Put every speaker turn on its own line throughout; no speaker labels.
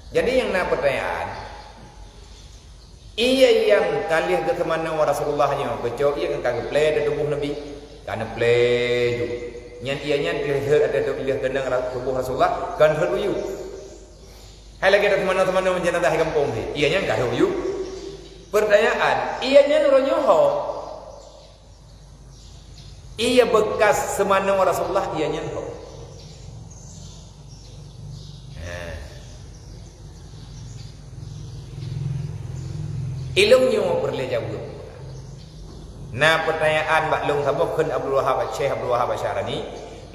Jadi yang nak pertanyaan, ia yang kalian ke mana wa Rasulullahnya, kecok ia kan kagak play ada tubuh Nabi, karena play juga. Nyan ia nyan lihat ada lihat kenang tubuh Rasulullah, kan haruyu. Hai lagi ada teman-teman menjenazah kampung ni, ia nyan kagak haruyu. Pertanyaan, ia nyan ronyoho. Ia bekas semana wa Rasulullah ia nyan ho. Ilmunya perlu jawab. Nah pertanyaan Mbak Long sabok kan Abdul Wahab Syekh Abdul Wahab Asy'arani.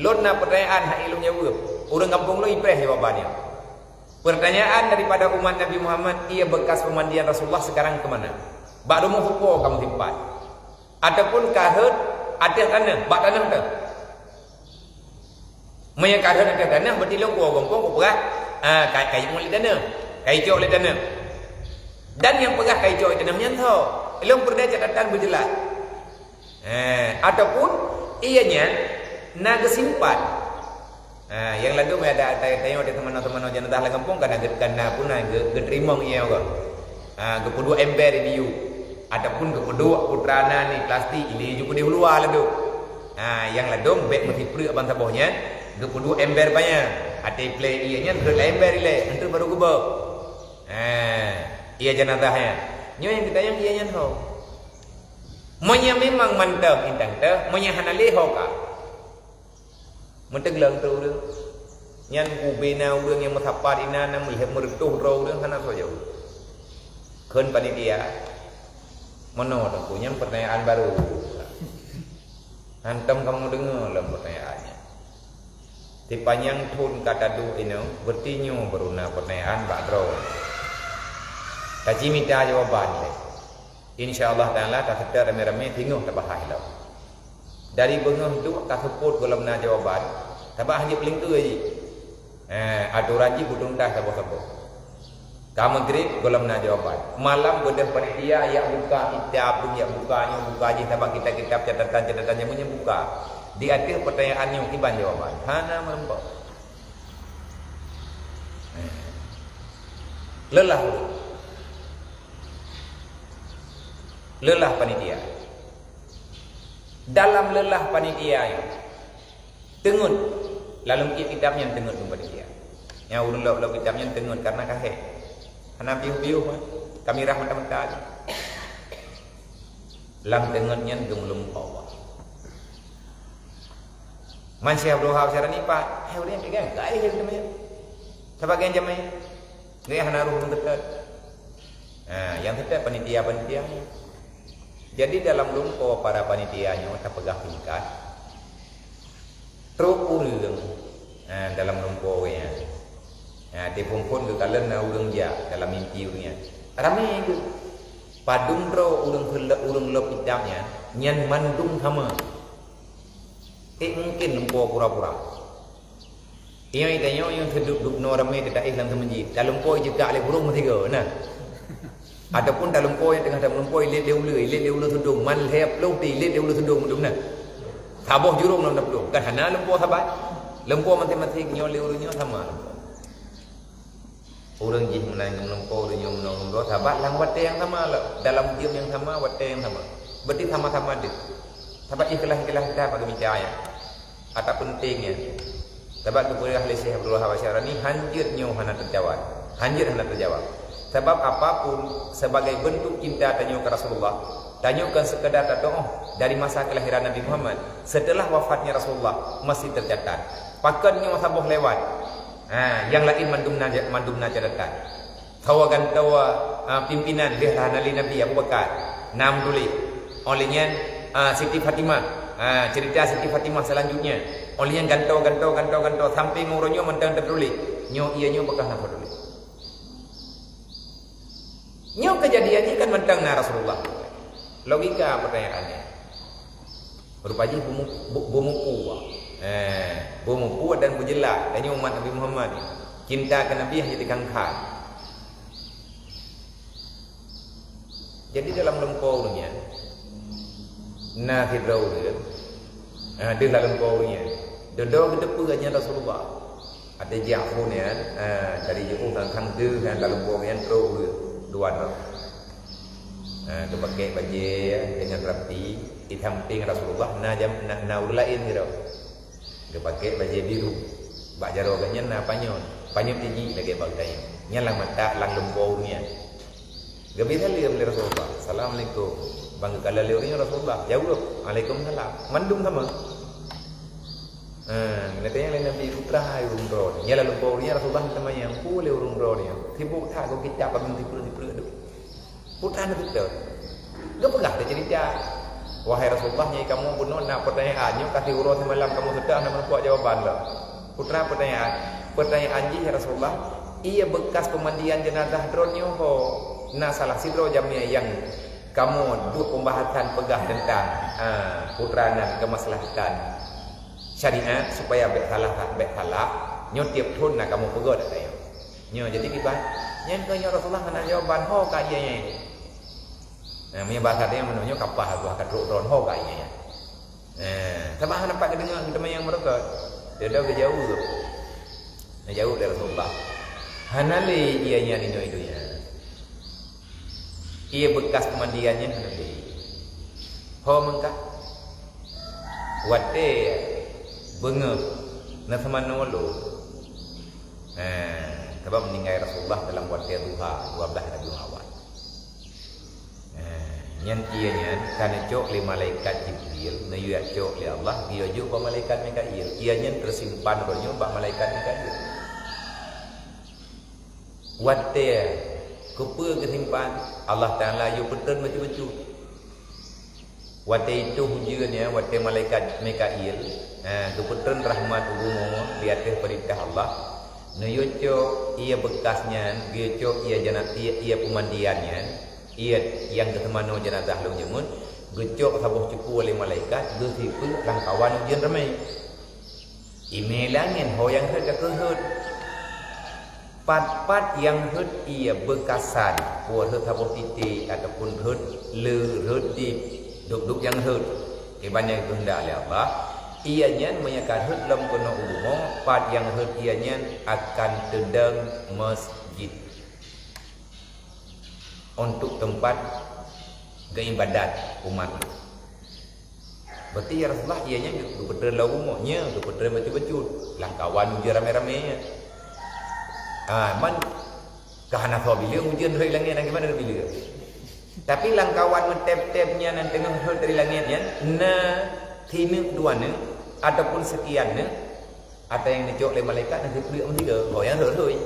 Lon na pertanyaan hak ilmunya jawab. Orang kampung lo ipreh jawabannya. Pertanyaan daripada umat Nabi Muhammad, ia bekas pemandian Rasulullah sekarang ke mana? Mbak rumah hukum kamu timpat. Ataupun kahut atas tanah, bak tanah tu. Maya kahut atas tanah berarti lo kuah kampung berat. Kai mulai tanah. Kai cok oleh tanah. Dan yang pegah kai jauh itu namanya tahu. Ilmu perda catatan berjelas. Ataupun ianya nak simpan. Yang lalu ada tanya ada teman-teman jenazah la kampung kadang pun terima ia kok. Kedua ember ini you. Ataupun kedua putrana ni plastik ini juga di luar lalu. Yang lalu bek mesti perlu abang sabahnya. Kedua ember banyak. Ada play ianya ember ile. Itu baru kubur. Ia jenazahnya. Nyo yang kita yang ia nyanho. Monya memang mantap intang teh, monya hanale hoka. Menteglang tu urang. Nyan kubena urang yang mesapar ina na melihat meretuh ro urang kana saja. Keun panitia. Mono tu punya pertanyaan baru. Hantam kamu dengar lah pertanyaannya. Di panjang tun kata du ini bertinyu beruna pertanyaan Pak Dro. Kaji minta jawaban le. InsyaAllah ta'ala tak sedar rame-rame tengok tak bahas lah. Dari bengah tu tak support kalau nak jawaban. Tak bahas hanya paling tu aja. Aturan je budung dah sabo-sabo. Kamu grip kalau nak jawaban. Malam bedah panitia yang buka kitab tu yang buka je sebab kita kitab catatan-catatan yang punya buka. Di akhir pertanyaannya kiban jawaban. Hana merempok. Lelah panitia. Dalam lelah panitia tengut lalu kitabnya tengut panitia. Yang ulun lalu kitabnya tengut karena kahek. Karena piu-piu kami rahmat mata. Lang tengutnya gemulung bawah. Masih Abdul Wahab Asy'arani Pak. Udah pegang kai je namanya. Sebagian jamaah. Dia hana ruh dekat. Yang tetap panitia. Jadi dalam lumpuh para panitianya tak pegang tingkat. Teruk urang dalam lumpuhnya. Dipumpun ke kalian urang dia dalam mimpi urangnya. Ramai itu. Padung ro urang lop hitamnya nyan mandung sama. Mungkin lumpuh pura-pura. Yang itanya yang duduk no ramai tidak ikhlas menjid. Dalam lumpuh juga oleh burung tiga. Nah. Ataupun dalam poin tengah dalam poin lihat dia ulu tudung man lihat peloti lihat dia ulu tudung betul saboh jurung nak tudung kan hana lempo sahabat lempo mati-mati nyoli urunya sama orang jin menang lempo urunya menang dua sahabat lang wate yang sama dalam diam yang sama wate yang sama berarti sama-sama dia sahabat ikhlas kita pada bicara atau pentingnya sahabat tu boleh ahli Syekh Abdul Wahab Asy'arani hanjirnya hana terjawab. Sebab apapun sebagai bentuk cinta tanya ke Rasulullah, tanyakan sekedar doa dari masa kelahiran Nabi Muhammad setelah wafatnya Rasulullah masih tercatat. Pakannya sabuh lewat. Yang lain mandumna catatan. Tawagan pimpinan lihat Nabi Abu Bakar. Nam tulis. Olehnya Siti Fatimah. Cerita Siti Fatimah selanjutnya. Olehnya gantau sampai nguronyo mentang tertulis. Nyo ianya bekas nak tulis. Nyok kejadiannya kan mentang Rasulullah. Logika pertanyaannya. Berpaji bumuku. Bumuku dan berjelas. Dan umat Nabi Muhammad. Cinta ke Nabi yang jadi kangkar. Jadi dalam lempaunya. Hidrau dia. Dia dalam lempaunya. Dodong ke depannya Rasulullah. ada Ja'far ni kan, dari Jepun tang tu kan dalam buah yang terus dua tu. Dia pakai baju dengan rapi, di samping Rasulullah na urlain gitu. Dia pakai baju biru. Bak jaro ganyan na panyon tinggi lagi bak tanya. Nya lang mata lang lembau ni. Gabi kali oleh Rasulullah. Assalamualaikum. Bang kala leurnya Rasulullah. Jawab, Waalaikumsalam. Mandum sama. Nanti yang lain Nabi putra urung ron. Nya lalu baunya Rasulullah sama yang pule urung ron ya. Tipu tak kau kita pun tipu tu. Putra itu betul. Dia pegah dia cerita. Wahai Rasulullah, nyai kamu bunuh nak pertanyaannya kasih urus semalam kamu sudah nak buat jawaban lah. Putra pertanyaan ya Rasulullah, ia bekas pemandian jenazah dronnya ho. Nah salah sidro jamnya yang kamu duk pembahasan pegah tentang putra dan kemaslahatan syariat supaya baik salah nyo tiap tahun nak kamu pegah dak saya. Nyo jadi kibat nyen kaya Rasulullah nak jawaban ho kayanya ini. Punya bahasa dia menunjuk kapah aku akan ron ho kayaknya. Sama nampak kedengar teman yang mereka. Dia dah jauh tu. Jauh dari Rasulullah. Hanali ianya ni itu. Ia bekas pemandiannya hanali. Ho mengka. Wate bengep na samano lo. Sebab meninggal Rasulullah dalam waktu duha 12 Rabiul Awal. Yang ianya karena cok le malaikat Jibril, na yu cok le Allah, dia juga malaikat Mikail. Ianya tersimpan rohnya bak malaikat Mikail. Wate kepa kesimpan Allah Taala yu betul macam-macam. Wate itu hujannya wate malaikat Mikail, kebetulan rahmat umum di atas perintah Allah. Na yu cok ia bekasnya, dia cok ia janat ia pemandiannya. Ia yang ketemano jenazah lu jemun gecok sabuh cuku oleh malaikat gesipu langkawan ujian ramai imelangin ho yang hut kehut pat yang hut ia bekasan buat hut sabuh titik ataupun hut le hut di duk yang hut banyak kehendak oleh Allah ianya menyakat hut dalam kono umum pat yang hut ianya akan tendang masjid untuk tempat keibadat umat. Berarti ya Rasulullah ianya kebetulan lau umumnya, kebetulan betul-betul langkawan ujian rame-rame. Man kahana kau bila ujian dari langit dan gimana bila? Tapi langkawan mentep-tepnya dan tengah hal dari langitnya, na tinik dua ne ataupun sekian ne, ada yang dicok oleh malaikat nanti beli tiga, oh yang terus.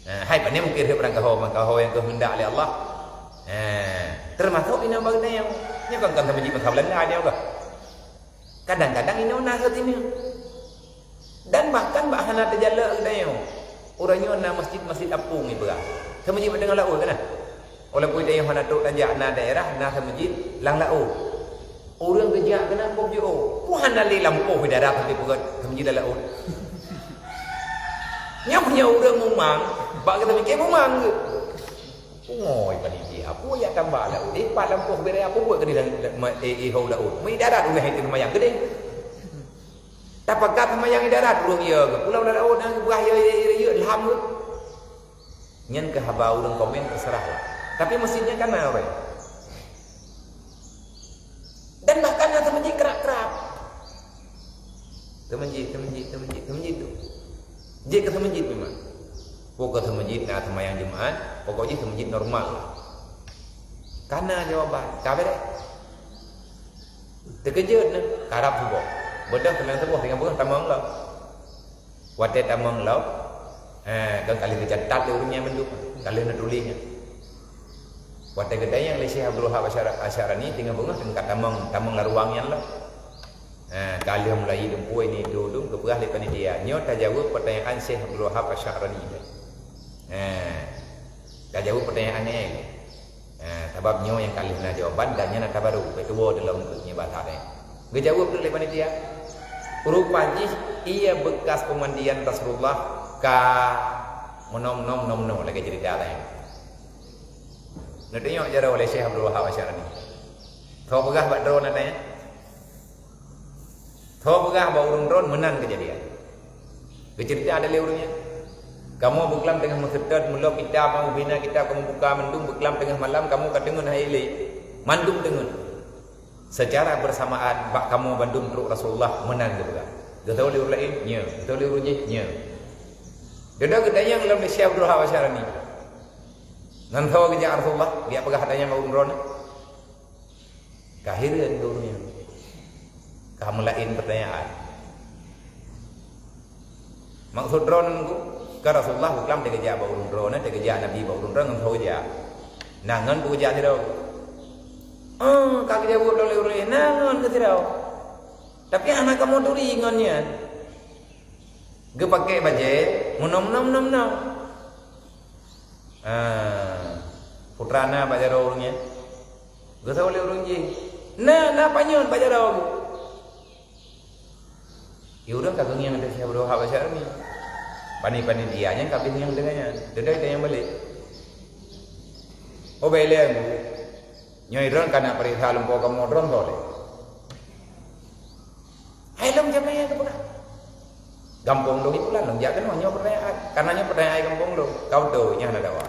Hai pandai mungkin perang kau yang kehendak oleh Allah. Termasuk ini bagian yang kan sama jimat kawalan ada juga. Kadang-kadang ini nak ini. Dan bahkan bahana terjala kita yang orangnya na masjid apung ni berah. Sama jimat dengan lau kan? Oleh pun yang mana tu tajak na daerah na sama masjid lang lau. Orang kerja kena pun je oh. Puhan nali lampu darat tapi bukan sama masjid lau. Nya punya orang memang bak kata mikir memang ke. Oi panitia apa ya tambah lah. Pak lampu bere apa buat ke di hau laut. Mai darat ulah itu mayang gede. Tapakat mayang darat urang ieu ke. Pulau laut nang buah ieu ilham ke. Nyen ke haba urang komen terserah lah. Tapi mesinnya kan ore. Dan bahkan ada menjadi kerak-kerak. Temenjit tu. Jika ke masjid memang. Pokok ke masjid nak sembahyang Jumaat, pokoknya ke masjid normal. Karena jawaban, kabe deh. Terkejut ne, karap subuh. Bedah kelang subuh dengan bukan tamang lau. Watet tamang lau. Kan kali kecatat dia urungnya menduk, kali nak tulingnya. Watet kedai yang Syekh Abdul Wahab Asy'arani tinggal bunga tingkat tamang laruangnya lah. Kali mulai dempu ini duduk keperah lepas ni dia nyo tak jawab pertanyaan Syekh Abdul Wahab Asy'arani. Tak jawab pertanyaannya. Sebab nyo yang kali nak jawaban dan nya nak baru kedua dalam bentuknya bahasa dia. Dia jawab tu lepas ni dia. Rupanya ia bekas pemandian Rasulullah ka menom lagi cerita lain. Nak tengok cara oleh Syekh Abdul Wahab Asy'arani. Kau pegah bak drone natanya. Kau pegah bawa urung drone menang kejadian. Cerita ada leurnya. Kamu berkelam tengah masedat mula kita mau bina kita kamu buka mendung berkelam tengah malam kamu kadengun haile mandung tengun. Secara bersamaan bak kamu bandung teruk Rasulullah menang juga. Gatau leur lain nya, gatau leur nya. Dedak gedanya dalam Malaysia Abdul Hawasyaran ni. Ngan tahu kerja Rasulullah dia pegah tanya mau umrah. Kahiran dunia. Kamu lain pertanyaan. Maksud drone ku ke Rasulullah bukan dia kerja bau drone, dia kerja Nabi bau drone ngan tahu je. Nangan ku kerja tidak. Kaki dia buat oleh nangan ke tidak. Tapi anak kamu duri ngannya. Ge pakai baju, nom. Putrana baca orangnya. Ge tahu oleh orang je. Nah panyon baca orang. Ya udah kagak yang ada siapa doa bahasa ni. Pani dianya kabin yang dengannya. Dedak dia yang balik. Oh belem. Nyoi ron kana perintah lempo kamu ron tole. Hai long jamai ya kepada. Gampong dong itu lah long jangan mau nyo pertanyaan. Karena nyo pertanyaan gampong dong. Kau do nya ada dawa.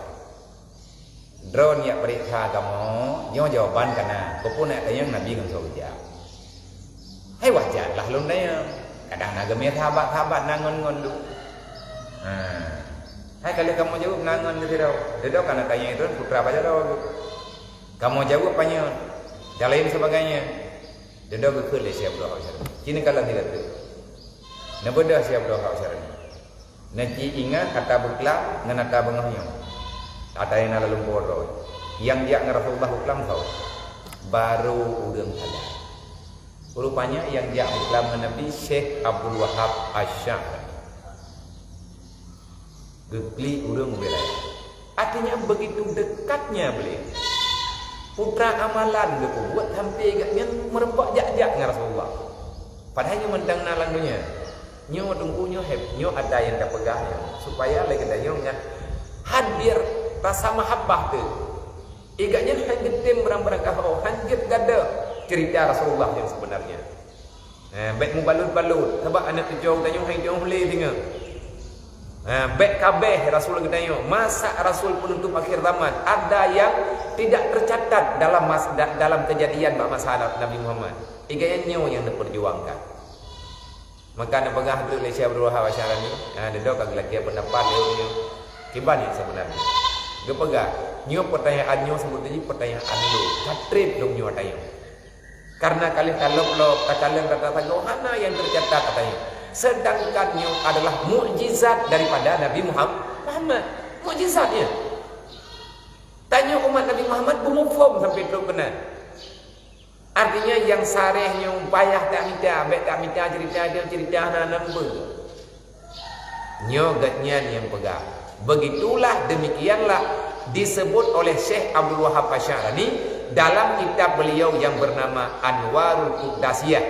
Drone ya perintah kamu nyo jawaban kana. Kau pun nak tanya Nabi kan saja. Hai wajar lah long tanya. Kadang nagamnya sahabat nangon lu. Hai kalau kamu jawab nangon gitu tau. Dedok karena tanya itu putra baca tau. Kamu jawab banyak. Jalain sebagainya. Dedok ke siap doa usara. Kini kalau tidak tu. Naboda siap doa usara. Nanti ingat kata bukla dengan kata bengahnya. Ada yang lalu lumpur. Yang dia Rasulullah uklam tahu. Baru udang salah. Rupanya yang dia iklan Nabi Syekh Abdul Wahab Asy-Sya'rani. Gegli urang wilayah. Artinya begitu dekatnya beliau. Putra amalan dia buat hampir agaknya merempak jak-jak dengan Rasulullah. Padahal mentang nalang dunia. Nyo tunggu nyo ada yang dah pegahnya supaya lagi dayong hadir rasa mahabbah tu. Agaknya hadir berang-berang kau hadir gada cerita Rasulullah yang sebenarnya. Baik mu balut-balut sebab anak tujuh tanya hai jauh boleh tengok. Baik kabeh Rasul tanya masa Rasul penutup akhir zaman ada yang tidak tercatat dalam kejadian masa Nabi Muhammad. Iganya yang diperjuangkan. Maka nak pegah tu Malaysia Abdul Hawasyaran ni, dedok kag lagi pendapat dia kiban yang sebenarnya. Ge pegah nyo pertanyaan nyo sebetulnya pertanyaan lu. Katrip dong nyo tanya. Karena kalian kalian kata Yohana yang tercatat katanya. Sedangkan nyo adalah mukjizat daripada Nabi Muhammad. Mukjizatnya. Tanya umat Nabi Muhammad bumufom sampai tu benar. Artinya yang sarehnya payah tak minta cerita nambah. Nyo gatnya yang pegang. Begitulah demikianlah disebut oleh Syekh Abdul Wahab Asy-Sya'rani dalam kitab beliau yang bernama Anwarul Qudasiyah.